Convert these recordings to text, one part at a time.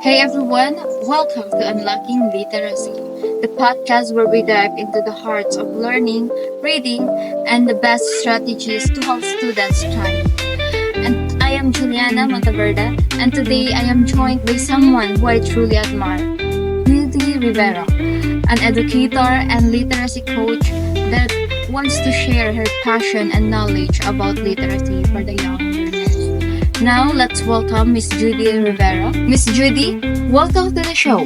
Hey everyone, welcome to Unlocking Literacy, the podcast where we dive into the hearts of learning, reading, and the best strategies to help students thrive. And I am Juliana Monteverde, and today I am joined by someone who I truly admire, Judy Rivera, an educator and literacy coach that wants to share her passion and knowledge about literacy for the young learners. Now let's welcome Miss Judy Rivera. Miss Judy, welcome to the show.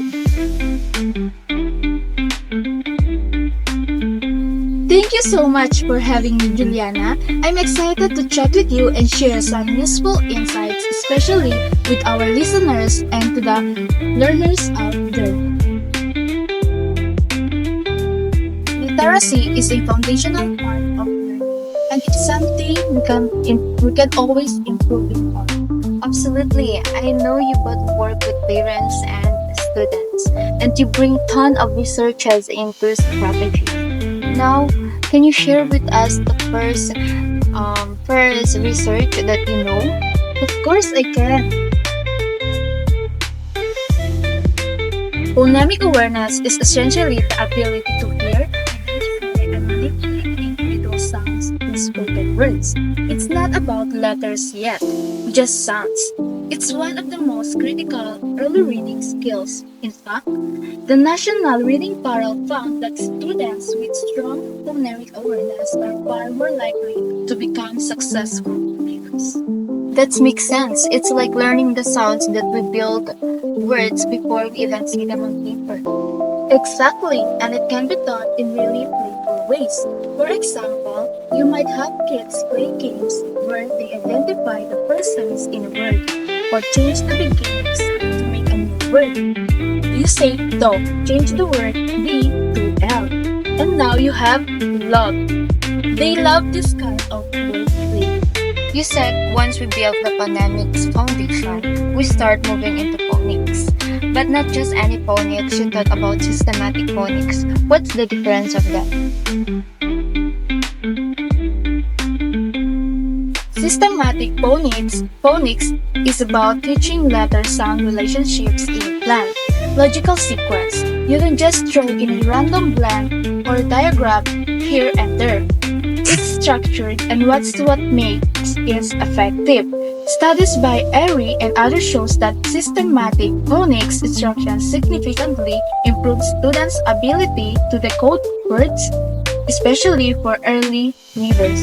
Thank you so much for having me, Juliana. I'm excited to chat with you and share some useful insights, especially with our listeners and to the learners out there. Literacy is a foundational part of learning, and it's something we can always improve on. Absolutely. I know you both work with parents and students, and you bring ton of researches into strategy. Now, can you share with us the first research that you know? Of course, I can. Phonemic awareness is essentially the ability to hear, identify, and manipulate individual sounds in spoken words. It's not about letters yet, just sounds. It's one of the most critical early reading skills. In fact, the National Reading Panel found that students with strong phonemic awareness are far more likely to become successful readers. That makes sense. It's like learning the sounds that we build words before we even see them on paper. Exactly, and it can be taught in really playful ways. For example, you might have kids play games where they identify the persons in a word or change the beginnings to make a new word. You say dog, change the word D to L, and now you have love. They love this kind of wordplay. You said once we build the phonetics foundation, we start moving into phonics. But not just any phonics, you talk about systematic phonics. What's the difference of that? Systematic phonics is about teaching letter-sound relationships in a planned, logical sequence. You don't just throw in a random blank or diagram here and there. It's structured, and what makes it effective. Studies by Airy and others shows that systematic phonics instruction significantly improves students' ability to decode words, especially for early readers.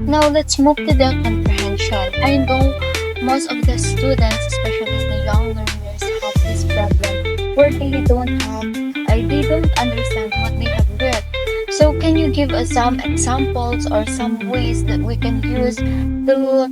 Now let's move to the comprehension. I know most of the students, especially the young learners, have this problem where they don't understand what they have read. So can you give us some examples or some ways that we can use to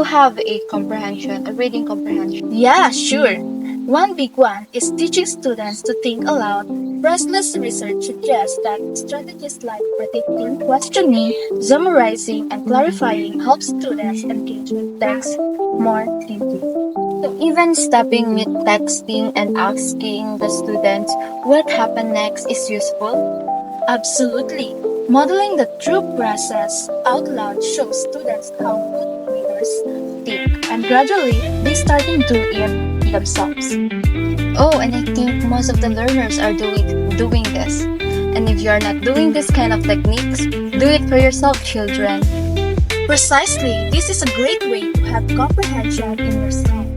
have a comprehension, a reading comprehension? Yeah, sure. One big one is teaching students to think aloud. Restless research suggests that strategies like predicting, questioning, summarizing, and clarifying help students engage with text more deeply. So even stopping mid texting and asking the students what happened next is useful. Absolutely. Modeling the true process out loud shows students how good readers think, and gradually they starting to it themselves. Oh, and I think most of the learners are doing this. And if you are not doing this kind of techniques, do it for yourself, children. Precisely, this is a great way to have comprehension in yourself.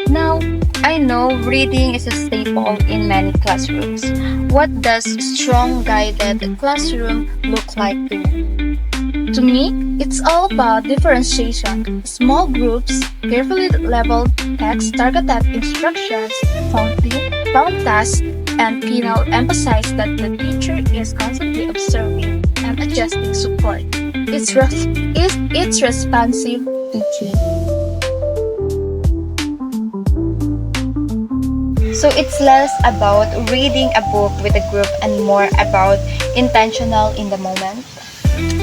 Now, I know reading is a staple in many classrooms. What does strong guided classroom look like to you? To me, it's all about differentiation. Small groups, carefully labeled text, targeted instructions, found tasks, and Pinal emphasize that the teacher is constantly observing and adjusting support. It's responsive teaching. So it's less about reading a book with a group and more about intentional in the moment.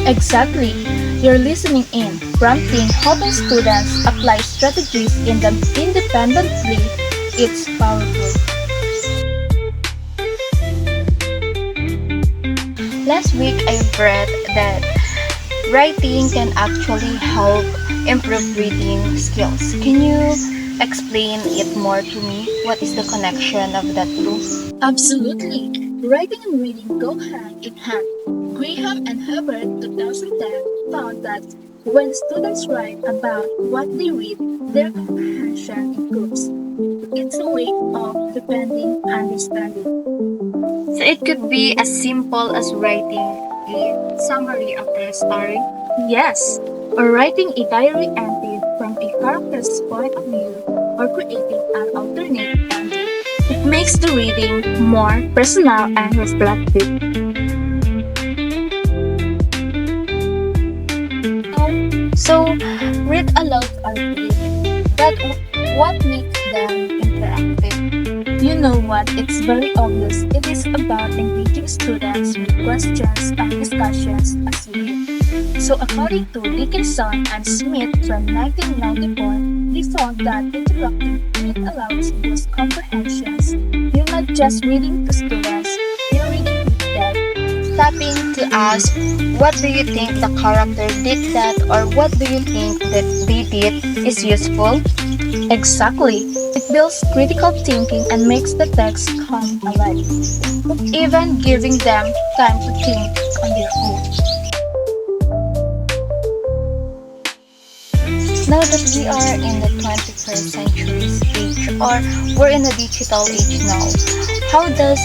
Exactly. You're listening in, prompting, helping students apply strategies in them independently. It's powerful. Last week I read that writing can actually help improve reading skills. Can you explain it more to me? What is the connection of that two? Absolutely. Writing and reading go hand in hand. Graham and Herbert 2010 found that when students write about what they read, their comprehension improves. It's a way of deepening understanding. So it could be as simple as writing a summary after a story. Yes, or writing a diary entry from a character's point of view, or creating an alternate ending. It makes the reading more personal and reflective. So read aloud are great, but what makes them interactive? You know what? It's very obvious. It is about engaging students with questions and discussions as you read. So according to Dickinson and Smith from 1994, they found that interacting read aloud boosts comprehensions. You're not just reading to students, you're reading with them. Stopping to ask, what do you think the character did that, or what do you think that they did is useful? Exactly. It builds critical thinking and makes the text come alive, even giving them time to think on their own. Now that we are in the 21st century age, or we're in a digital age now, how does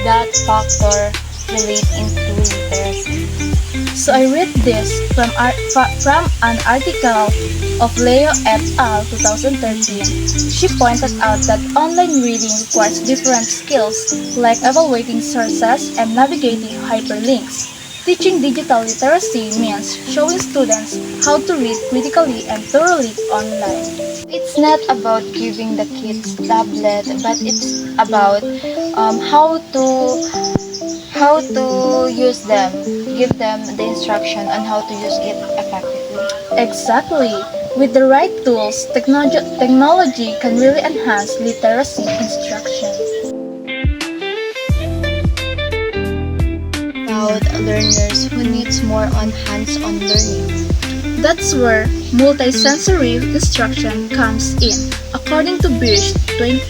that factor relate into literacy? So I read this from an article of Leo et al. 2013. She pointed out that online reading requires different skills like evaluating sources and navigating hyperlinks. Teaching digital literacy means showing students how to read critically and thoroughly online. It's not about giving the kids tablet, but it's about how to use them. Give them the instruction on how to use it effectively. Exactly. With the right tools, technology can really enhance literacy instruction. About learners who needs more on hands-on learning. That's where multisensory instruction comes in. According to Birch,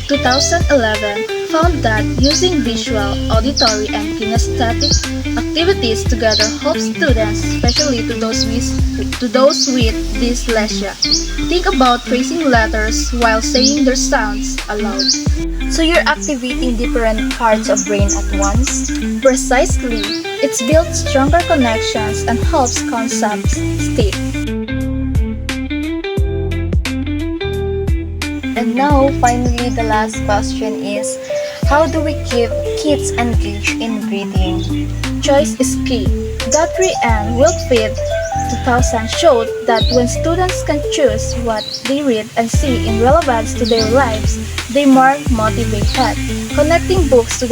2011, found that using visual, auditory, and kinesthetic activities together helps students, especially to those with dyslexia, think about tracing letters while saying their sounds aloud. So you're activating different parts of brain at once? Precisely, it's built stronger connections and helps concepts stick. And now, finally, the last question is, how do we keep kids engaged in reading? Choice is key. Guthrie and Wilfrid 2000 showed that when students can choose what they read and see in relevance to their lives, they are more motivated. Connecting books to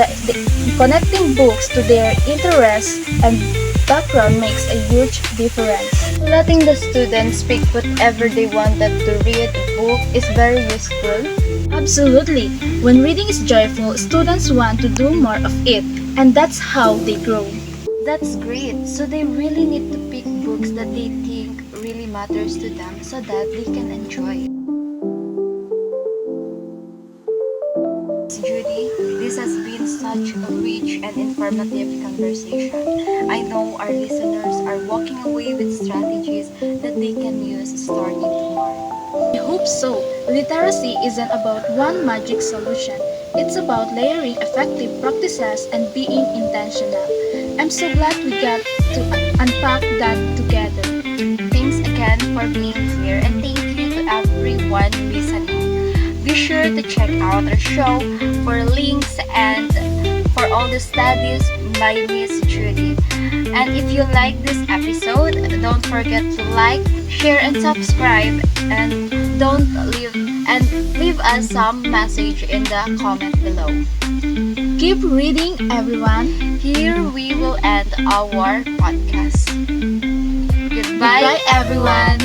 their interests and background makes a huge difference. Letting the students pick whatever they wanted to read a book is very useful. Absolutely. When reading is joyful, students want to do more of it, and that's how they grow. That's great. So they really need to pick books that they think really matters to them so that they can enjoy it. Judy, this has been such a rich and informative conversation. I know our listeners are walking away with strategies that they can use starting tomorrow. I hope so. Literacy isn't about one magic solution. It's about layering effective practices and being intentional. I'm so glad we got to unpack that together. Thanks again for being here, and thank you to everyone listening. Be sure to check out our show for links and for all the studies by Miss Judy. And if you like this episode, don't forget to like, share, and subscribe. And leave us some message in the comment below. Keep reading, everyone. Here we will end our podcast. Goodbye, everyone.